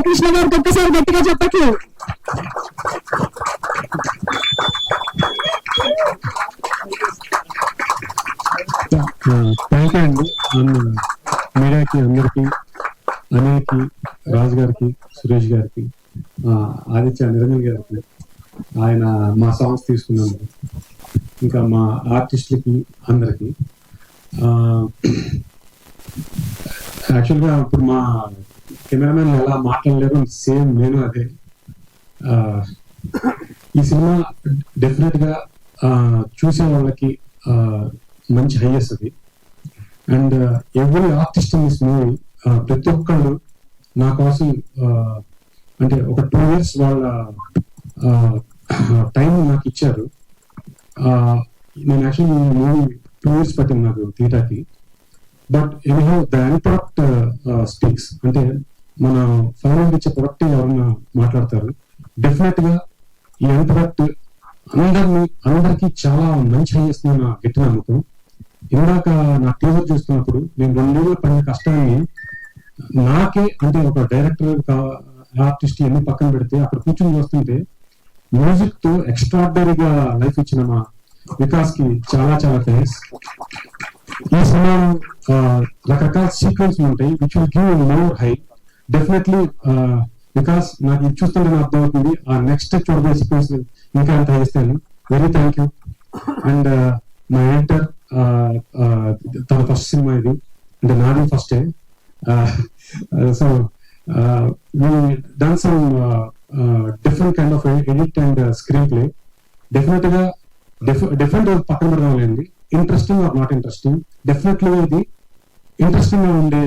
కృష్ణ గారికి ఒక్కసారి గట్టిగా చెప్పట్లు. థ్యాంక్ యూ అండి మీడియాకి అందరికి, అనిల్కి, రాజు గారికి, సురేష్ గారికి, ఆదిత్య నిరంజన్ గారికి, ఆయన మా సాంగ్స్ తీసుకున్నందుకు, ఇంకా మా ఆర్టిస్టులకి అందరికి. యాక్చువల్గా ఇప్పుడు మా కెమెరామెన్ ఎలా మాట్లాడలేరు, సేమ్ నేను అదే. ఈ సినిమా డెఫినెట్ గా చూసే వాళ్ళకి మంచి హై వస్తుంది. And every artist in this movie, ప్రతి ఒక్కళ్ళు నా కోసం అంటే ఒక 2 years వాళ్ళ టైం నాకు ఇచ్చారు. నేను యాక్చువల్లీ మూవీ 2 years పట్టింది నాకు తీయటానికి. But anyhow the end product speaks. అంటే మన ఫైనల్ ఇచ్చే ప్రొడక్ట్ ఎవరైనా మాట్లాడతారు. డెఫినెట్ గా ఈ ఎండ్ ప్రొడక్ట్ అందరికీ చాలా మంచి హై ఇస్తుంది నా గట్టి నమ్మకం. ఇందాక నా టీజర్ చూస్తున్నప్పుడు నేను 2 ఏళ్ళు పడిన కష్టాన్ని నాకే, అంటే ఒక డైరెక్టర్ ఆర్టిస్ట్ ఎన్ని పక్కన పెడితే అక్కడ కూర్చొని చూస్తుంటే మ్యూజిక్ తో ఎక్స్ట్రాడినరీగా లైఫ్ ఇచ్చిన మా వికాస్ కి చాలా చాలా థ్యాంక్స్. ఈ సినిమా రకరకాల సీక్వెన్స్ ఉంటాయి which will give more high definitely. Because నాకు ఇది చూస్తుంటే నాకు అర్థమవుతుంది ఆ నెక్స్ట్ చూడబోయే సీక్వెన్స్ ఇంకా ఎంత ఇస్తాను. Very thank you. అండ్ మా ఎడిటర్, తన ఫస్ట్ సినిమా ఇది, అంటే నాది ఫస్టే. So done some different kind of edit and screenplay. Definite గా డిఫరెంట్ పక్కన పెడదాంలేండి, interesting or not interesting. Definitely ఇది ఇంట్రెస్టింగ్ గా ఉండే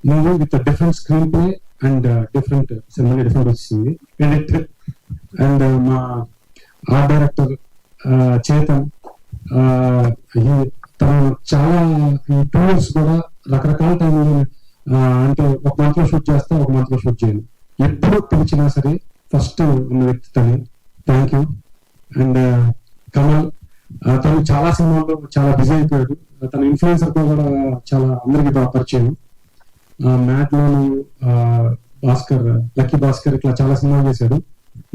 movie with different screenplay and different cinema different వచ్చింది ఎడిటర్. అండ్ మా ఆర్ట్ డైరెక్టర్ చేతన్, తను చాలా ఈ 2 years కూడా రకరకాల టైంలో, అంటే ఒక మంత్ లో షూట్ చేస్తా, ఒక మంత్ లో షూట్ చేయను. ఎప్పుడు పిలిచినా సరే ఫస్ట్ ఉన్న వ్యక్తి తనే. Thank you. అండ్ కమల్, తను చాలా సినిమాల్లో చాలా బిజీ అయిపోయాడు. తన ఇన్ఫ్లుయెన్సర్ కూడా చాలా అందరికి పరిచయం. మ్యాట్ లోను, భాస్కర్, లక్కీ భాస్కర్, ఇట్లా చాలా సినిమాలు చేశాడు.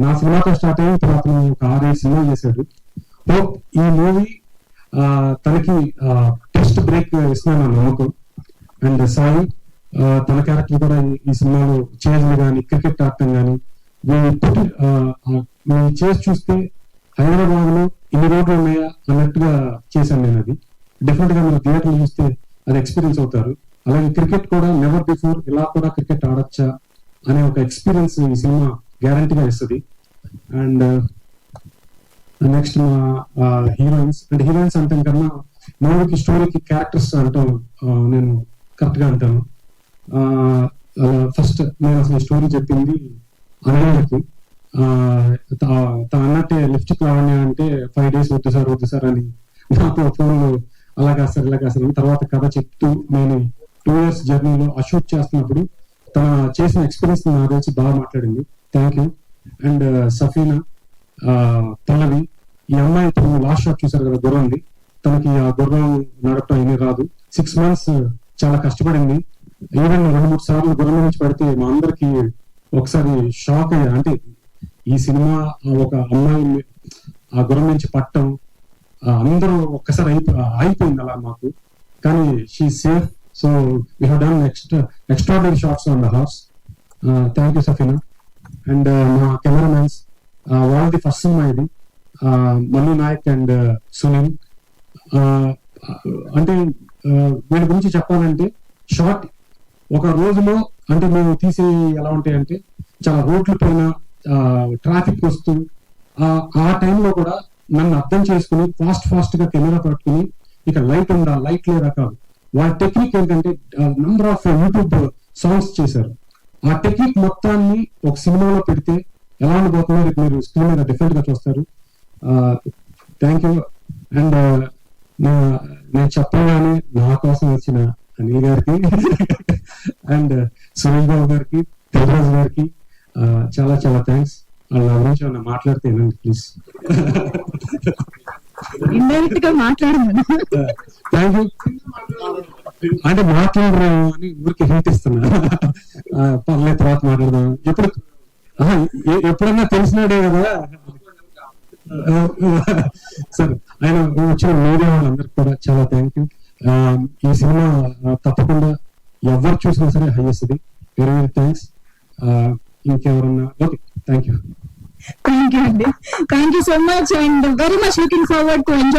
నా సినిమాతో స్టార్ట్ అయ్యి తర్వాత ఒక 6-7 సినిమాలు చేశాడు. హోప్ ఈ మూవీ తనకి టెస్ట్ బ్రేక్ ఇస్తున్నాను నమ్మకం. అండ్ సాయి, తన క్యారెక్టర్ కూడా ఈ సినిమాలో చేయాలని కానీ, క్రికెట్ ఆడటం కానీ చేసి చూస్తే హైదరాబాద్ లో ఇన్ని రోడ్లు ఉన్నాయా అన్నట్టుగా చేశాను నేను. అది డెఫినెట్ గా మీరు థియేటర్లు చూస్తే అది ఎక్స్పీరియన్స్ అవుతారు. అలాగే క్రికెట్ కూడా నెవర్ బిఫోర్ ఇలా కూడా క్రికెట్ ఆడొచ్చా అనే ఒక ఎక్స్పీరియన్స్ ఈ సినిమా గ్యారంటీగా ఇస్తుంది. అండ్ నెక్స్ట్ మా హీరోయిన్స్, అంటే హీరోయిన్స్ అంటాం కన్నా మూవీకి స్టోరీకి క్యారెక్టర్స్ అంటాం, నేను కరెక్ట్ గా అంటాను. ఫస్ట్ నేను అసలు స్టోరీ చెప్పింది అన్నయ్యకి. తను అన్నట్టే లిప్స్టిక్ లావణ్య అంటే 5 days వద్దు సార్ అని నాతో ఫోన్లో అలాగా సార్ ఇలాగా సార్ తర్వాత కథ చెప్తూ నేను 2 years జర్నీలో ఆ షూట్ చేస్తున్నప్పుడు తన చేసిన ఎక్స్పీరియన్స్ నా గురించి బాగా మాట్లాడింది. Thank you. అండ్ సఫీనా, పల్లవి, ఈ అమ్మాయి ఇప్పుడు లాస్ట్ షాట్ చూసారు కదా గుర్రంది, తనకి ఆ గుర్రం నడపడం ఏమీ రాదు. 6 months చాలా కష్టపడింది. ఈవెన్ 2-3 సార్లు గుర్రం నుంచి పడితే మా అందరికి ఒకసారి షాక్ అయ్యా. అంటే ఈ సినిమా ఒక అమ్మాయి ఆ గుర్రం నుంచి పట్టడం అందరూ ఒక్కసారి అయిపోయింది అలా మాకు. కానీ she safe. So we have done extraordinary shots on the horse. Thank you Safina. And మా కెమెరామెన్స్, వాళ్ళది ఫస్ట్ సినిమా ఇది, మల్లు నాయక్ అండ్ సునీల్. అంటే వీళ్ళ గురించి చెప్పాలంటే షార్ట్ ఒక రోజులో, అంటే మేము తీసే ఎలా ఉంటాయంటే చాలా రోడ్ల పైన ట్రాఫిక్ వస్తూ ఆ టైంలో కూడా నన్ను అర్థం చేసుకుని ఫాస్ట్ గా కెమెరా పట్టుకుని ఇక లైట్ ఉందా లైట్ లేదా కాదు. వాళ్ళ టెక్నిక్ ఏంటంటే నంబర్ ఆఫ్ యూట్యూబ్ సాంగ్స్ చేశారు. ఆ టెక్నిక్ మొత్తాన్ని ఒక సినిమాలో పెడితే ఎలా ఉండబోతుందో మీరు స్క్రీన్ మీద డిఫరెంట్ గా చూస్తారు. Thank you. అండ్ నేను చెప్పగానే నా కోసం వచ్చిన అనిల్ గారికి అండ్ సునీల్ బాబు గారికి, దేవరాజ్ గారికి చాలా చాలా థ్యాంక్స్. వాళ్ళ గురించి ఏమన్నా మాట్లాడితే ప్లీజ్. ఇండైరెక్ట్ గా మాట్లాడమను. Thank you. అంటే మాట్లాడరేమో అని ఊరికి హింట్ ఇస్తున్నా. పర్లేదు తర్వాత మాట్లాడదాం. ఎప్పుడన్నా తెలిసినాడే కదా. సరే, ఆయన వచ్చిన మీడియా వాళ్ళందరికీ కూడా చాలా థ్యాంక్ యూ. ఈ సినిమా తప్పకుండా ఎవరు చూసినా సరే హైయెస్ట్. Very very thanks. ఇంకెవరన్నా? Okay, thank you. Thank you, Andy. Thank you so much, and very much looking forward to enjoy